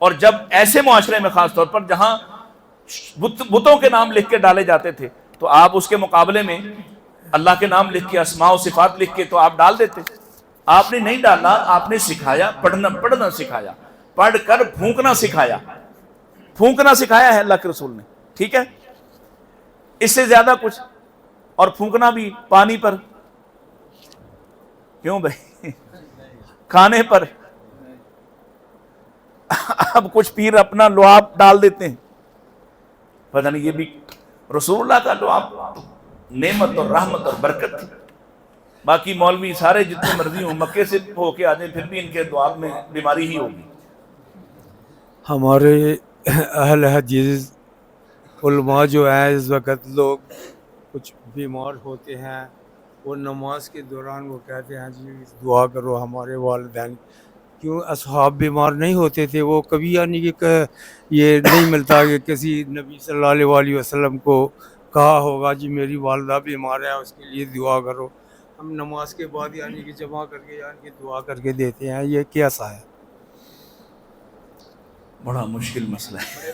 اور جب ایسے معاشرے میں خاص طور پر جہاں بتوں کے نام لکھ کے ڈالے جاتے تھے تو آپ اس کے مقابلے میں اللہ کے نام لکھ کے اسماء و صفات لکھ کے تو آپ ڈال دیتے. آپ نے نہیں ڈالا, آپ نے سکھایا, پڑھنا سکھایا, پڑھ کر پھونکنا سکھایا. پھونکنا سکھایا ہے اللہ کے رسول نے, ٹھیک ہے, اس سے زیادہ کچھ. اور پھونکنا بھی پانی پر, کیوں بھائی, کھانے پر. اب کچھ پیر اپنا لعاب ڈال دیتے ہیں, پتہ نہیں یہ بھی رسول اللہ کا لعاب نعمت اور رحمت اور برکت تھی. باقی مولوی سارے جتنے مرضی ہوں مکے سے ہو کے آ جائیں پھر بھی ان کے دعا میں بیماری ہی ہوگی. ہمارے اہل حدیث علماء جو ہیں اس وقت لوگ کچھ بیمار ہوتے ہیں, وہ نماز کے دوران وہ کہتے ہیں جی دعا کرو ہمارے والدین. کیوں اصحاب بیمار نہیں ہوتے تھے, وہ کبھی یعنی کہ یہ نہیں ملتا کہ کسی نبی صلی اللہ علیہ وآلہ وسلم کو کہا ہوگا جی میری والدہ بیمار ہے اس کے لیے دعا کرو. ہم نماز کے بعد یعنی کہ جمع کر کے یعنی کہ دعا کر کے دیتے ہیں, یہ کیسا ہے؟ بڑا مشکل مسئلہ ہے.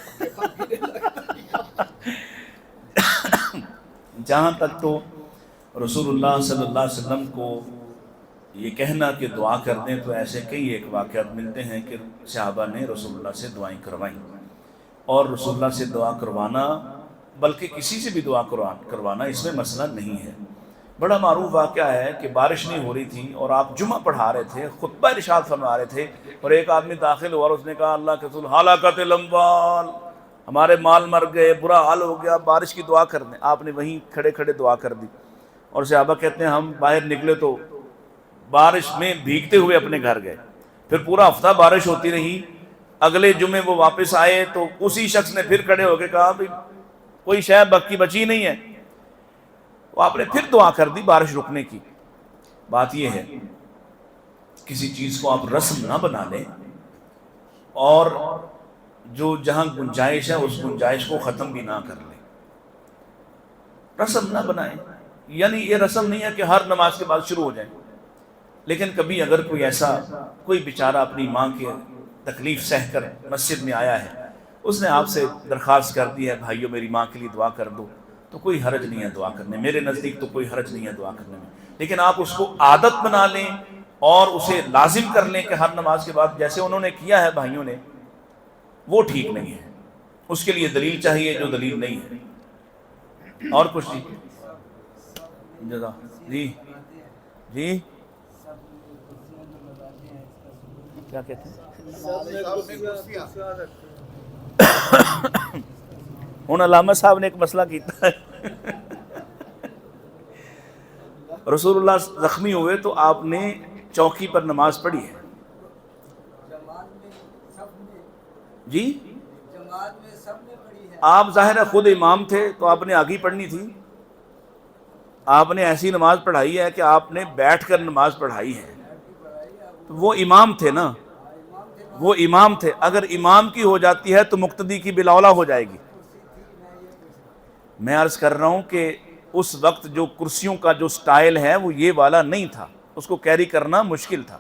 جہاں تک تو رسول اللہ صلی اللہ علیہ وسلم کو یہ کہنا کہ دعا کر دیں, تو ایسے کئی ایک واقعات ملتے ہیں کہ صحابہ نے رسول اللہ سے دعائیں کروائیں. اور رسول اللہ سے دعا کروانا, بلکہ کسی سے بھی دعا کروانا, اس میں مسئلہ نہیں ہے. بڑا معروف واقعہ ہے کہ بارش نہیں ہو رہی تھی اور آپ جمعہ پڑھا رہے تھے, خطبہ ارشاد فرما رہے تھے, اور ایک آدمی داخل ہوا اور اس نے کہا اللہ کے رسول ہلاکت الاموال, ہمارے مال مر گئے, برا حال ہو گیا, بارش کی دعا کر دیں. آپ نے وہیں کھڑے کھڑے دعا کر دی. اور صحابہ کہتے ہیں ہم باہر نکلے تو بارش میں بھیگتے ہوئے اپنے گھر گئے. پھر پورا ہفتہ بارش ہوتی رہی. اگلے جمعے وہ واپس آئے تو اسی شخص نے پھر کھڑے ہو کے کہا بھئی کوئی شے بچی نہیں ہے. وہ آپ نے پھر دعا کر دی بارش رکنے کی. بات یہ ہے کسی چیز کو آپ رسم نہ بنا لیں, اور جو جہاں گنجائش ہے اس گنجائش کو ختم بھی نہ کر لیں. رسم نہ بنائیں, یعنی یہ رسم نہیں ہے کہ ہر نماز کے بعد شروع ہو جائیں. لیکن کبھی اگر کوئی ایسا کوئی بیچارہ اپنی ماں کی تکلیف سہ کر مسجد میں آیا ہے, اس نے آپ سے درخواست کر دی ہے بھائیو میری ماں کے لیے دعا کر دو, تو کوئی حرج نہیں ہے دعا کرنے, میرے نزدیک تو کوئی حرج نہیں ہے دعا کرنے میں. لیکن آپ اس کو عادت بنا لیں اور اسے لازم کر لیں کہ ہر نماز کے بعد جیسے انہوں نے کیا ہے بھائیوں نے, وہ ٹھیک نہیں ہے. اس کے لیے دلیل چاہیے جو دلیل نہیں ہے. اور کچھ جی جی کیا کہتے ہیں ہوں علامہ صاحب نے ایک مسئلہ کیتا ہے. رسول اللہ زخمی ہوئے تو آپ نے چوکی پر نماز پڑھی ہے جی, آپ ظاہر ہے خود امام تھے تو آپ نے آگے پڑھنی تھی. آپ نے ایسی نماز پڑھائی ہے کہ آپ نے بیٹھ کر نماز پڑھائی ہے, تو وہ امام تھے نا, وہ امام تھے. اگر امام کی ہو جاتی ہے تو مقتدی کی بلاولا ہو جائے گی. میں عرض کر رہا ہوں کہ اس وقت جو کرسیوں کا جو سٹائل ہے وہ یہ والا نہیں تھا, اس کو کیری کرنا مشکل تھا.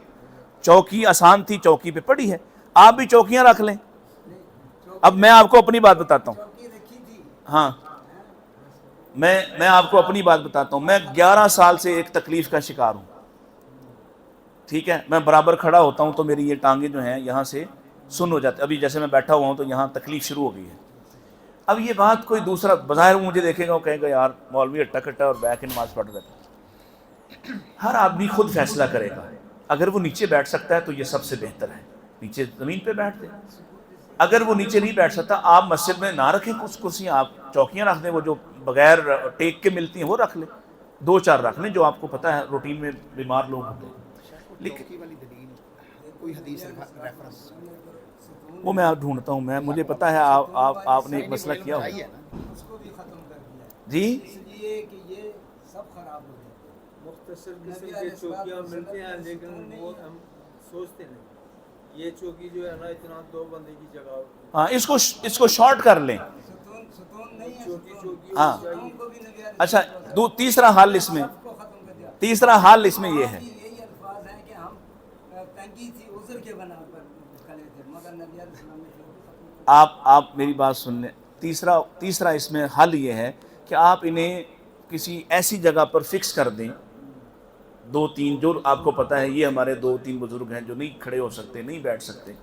چوکی آسان تھی, چوکی پہ پڑی ہے. آپ بھی چوکیاں رکھ لیں. اب میں آپ کو اپنی بات بتاتا ہوں, ہاں میں آپ کو اپنی بات بتاتا ہوں. میں 11 سال سے ایک تکلیف کا شکار ہوں, ٹھیک ہے. میں برابر کھڑا ہوتا ہوں تو میری یہ ٹانگیں جو ہیں یہاں سے سن ہو جاتی. ابھی جیسے میں بیٹھا ہوا ہوں تو یہاں تکلیف شروع ہو گئی ہے. اب یہ بات کوئی دوسرا بظاہر مجھے دیکھے گا, وہ کہے گا یار مولوی ہٹا کٹا اور بیٹھ کے نماز پڑھ رہا ہے. ہر آدمی خود فیصلہ کرے گا. اگر وہ نیچے بیٹھ سکتا ہے تو یہ سب سے بہتر ہے, نیچے زمین پہ بیٹھ دے. اگر وہ نیچے نہیں بیٹھ سکتا, آپ مسجد میں نہ رکھیں کچھ کرسیاں, آپ چوکیاں رکھ دیں, وہ جو بغیر ٹیک کے ملتی ہیں وہ رکھ لیں, 2-4 رکھ لیں جو آپ کو پتہ ہے روٹین میں بیمار لوگ ہوتے ہیں. لیکن وہ میں ڈھونڈتا ہوں, مجھے پتہ ہے آپ نے ایک مسئلہ کیا ہو جی. مختصر قسم کے چوکیاں ملتے ہیں لیکن وہ ہم سوچتے نہیں, یہ چوکی جو ہے نا اتنا 2 بندے کی جگہ. ہاں اس کو شارٹ کر لیں. ہاں اچھا, تیسرا حل اس میں یہ ہے, آپ میری بات سن لیں. تیسرا اس میں حل یہ ہے کہ آپ انہیں کسی ایسی جگہ پر فکس کر دیں, 2-3 جو آپ کو پتہ ہے یہ ہمارے 2-3 بزرگ ہیں جو نہیں کھڑے ہو سکتے, نہیں بیٹھ سکتے,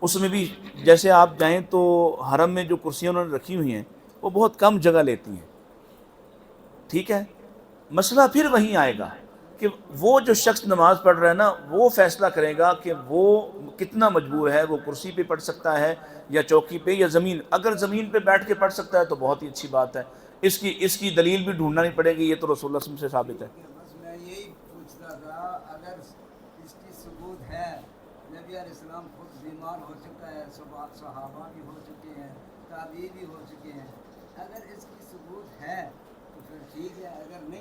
اس میں بھی جیسے آپ جائیں تو حرم میں جو کرسیاں انہوں نے رکھی ہوئی ہیں وہ بہت کم جگہ لیتی ہیں, ٹھیک ہے. مسئلہ پھر وہیں آئے گا کہ وہ جو شخص نماز پڑھ رہا ہے نا وہ فیصلہ کرے گا کہ وہ کتنا مجبور ہے, وہ کرسی پہ پڑھ سکتا ہے یا چوکی پہ یا زمین. اگر زمین پہ بیٹھ کے پڑھ سکتا ہے تو بہت ہی اچھی بات ہے, اس کی دلیل بھی ڈھونڈنا نہیں پڑے گی, یہ تو رسول اللہ صلی اللہ علیہ وسلم سے ثابت ہے. بس میں یہی پوچھتا تھا, اگر اس کی ثبوت ہے, نبی علیہ السلام خود بیمار ہو چکا ہے, صحابہ بھی ہو چکے ہیں, تابعی بھی ہو چکے ہیں, اگر اس کی ثبوت ہے تو پھر ٹھیک ہے, اگر نہیں